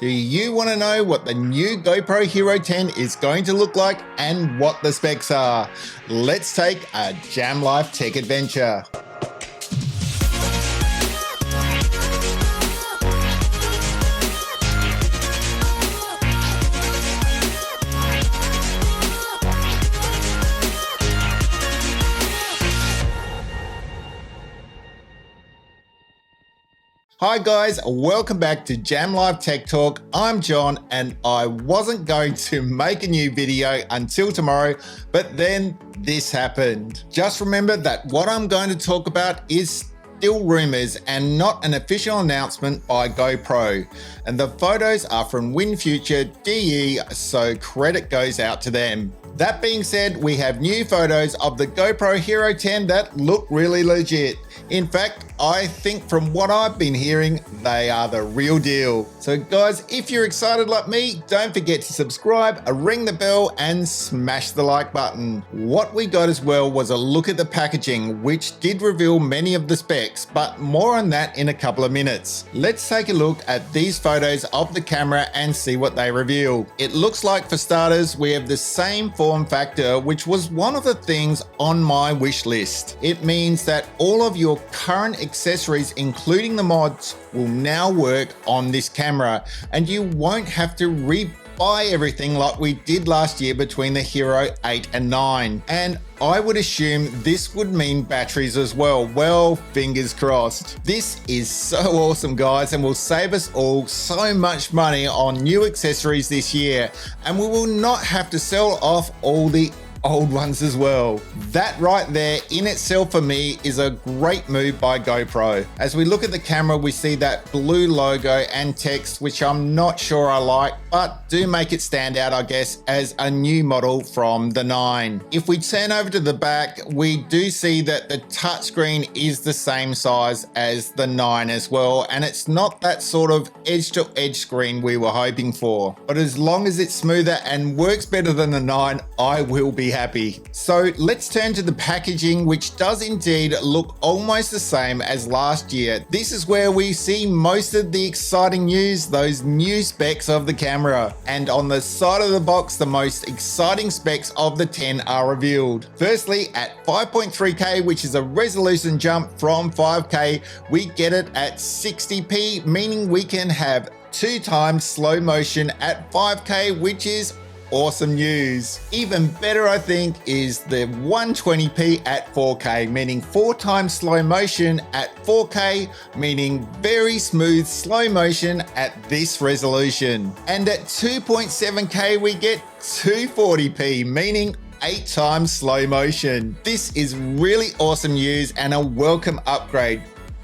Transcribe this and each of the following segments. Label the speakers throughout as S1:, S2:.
S1: Do you want to know what the new GoPro Hero 10 is going to look like and what the specs are? Let's take a Jam Life tech adventure. Hi guys, welcome back to Jam Live Tech Talk. I'm John and I wasn't going to make a new video until tomorrow, but then this happened. Just remember that what I'm going to talk about is still rumors and not an official announcement by GoPro. And the photos are from WinFuture DE, so credit goes out to them. That being said, we have new photos of the GoPro Hero 10 that look really legit. In fact, I think from what I've been hearing, they are the real deal. So guys, if you're excited like me, don't forget to subscribe, ring the bell and smash the like button. What we got as well was a look at the packaging, which did reveal many of the specs, but more on that in a couple of minutes. Let's take a look at these photos of the camera and see what they reveal. It looks like, for starters, we have the same form factor, which was one of the things on my wish list. It means that all of your current accessories, including the mods, will now work on this camera and you won't have to rebuy everything like we did last year between the Hero 8 and 9. And I would assume this would mean batteries as well. Well, fingers crossed. This is so awesome, guys, and will save us all so much money on new accessories this year, and we will not have to sell off all the old ones as well. That right there in itself for me is a great move by GoPro. As we look at the camera, we see that blue logo and text, which I'm not sure I like, but do make it stand out, I guess, as a new model from the 9. If we turn over to the back, we do see that the touchscreen is the same size as the 9 as well, and it's not that sort of edge-to-edge screen we were hoping for. But as long as it's smoother and works better than the 9, I will be happy. So let's turn to the packaging, which does indeed look almost the same as last year. This is where we see most of the exciting news, those new specs of the camera. And on the side of the box, the most exciting specs of the 10 are revealed. Firstly, at 5.3K, which is a resolution jump from 5K, we get it at 60p, meaning we can have 2 times slow motion at 5K, which is awesome news. Even better, I think, is the 120p at 4K, meaning 4 times slow motion at 4K, meaning very smooth slow motion at this resolution. And at 2.7K, we get 240p, meaning 8 times slow motion. This is really awesome news and a welcome upgrade.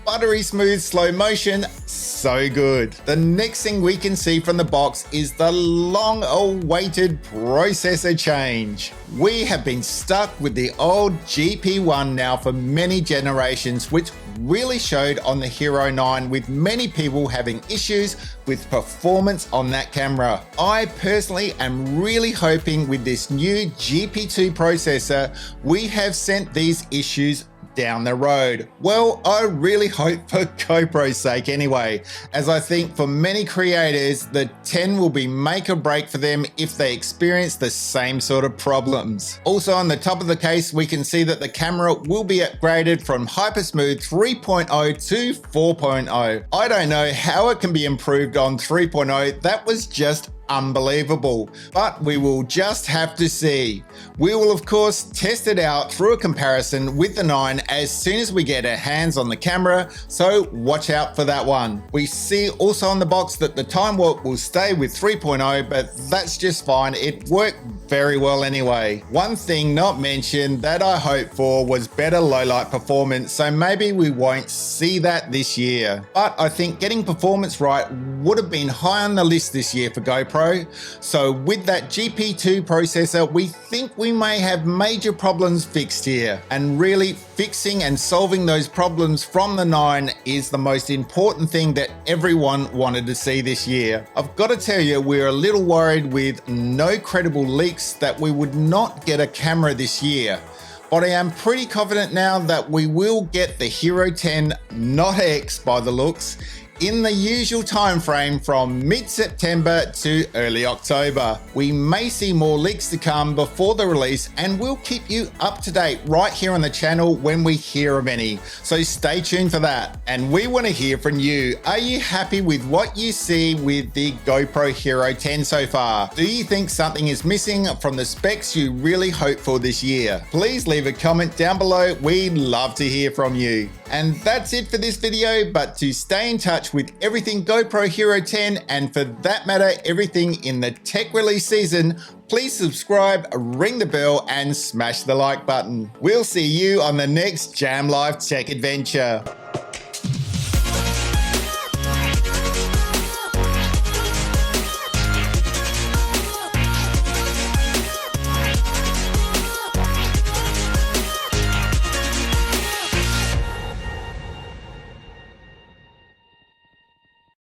S1: Buttery smooth slow motion, so good. The next thing we can see from the box is the long awaited processor change. We have been stuck with the old GP1 now for many generations, which really showed on the Hero 9, with many people having issues with performance on that camera. I personally am really hoping with this new GP2 processor, we have sent these issues down the road. Well, I really hope for GoPro's sake anyway, as I think for many creators, the 10 will be make or break for them if they experience the same sort of problems. Also on the top of the case, we can see that the camera will be upgraded from Hypersmooth 3.0 to 4.0. I don't know how it can be improved on 3.0. That was just unbelievable, but we will just have to see. We will of course test it out through a comparison with the 9 as soon as we get our hands on the camera, so watch out for that one. We see also on the box that the time warp will stay with 3.0, but that's just fine. It worked very well anyway. One thing not mentioned that I hoped for was better low light performance, so maybe we won't see that this year. But I think getting performance right would have been high on the list this year for GoPro. So with that GP2 processor, we think we may have major problems fixed here. And really fixing and solving those problems from the 9 is the most important thing that everyone wanted to see this year. I've got to tell you, we're a little worried with no credible leaks that we would not get a camera this year. But I am pretty confident now that we will get the Hero 10, not X by the looks, in the usual time frame from mid-September to early October. We may see more leaks to come before the release, and we'll keep you up to date right here on the channel when we hear of any. So stay tuned for that. And we want to hear from you. Are you happy with what you see with the GoPro Hero 10 so far? Do you think something is missing from the specs you really hope for this year? Please leave a comment down below. We'd love to hear from you. And that's it for this video, but to stay in touch with everything GoPro Hero 10, and for that matter, everything in the tech release season, please subscribe, ring the bell, and smash the like button. We'll see you on the next Jam Live Tech Adventure.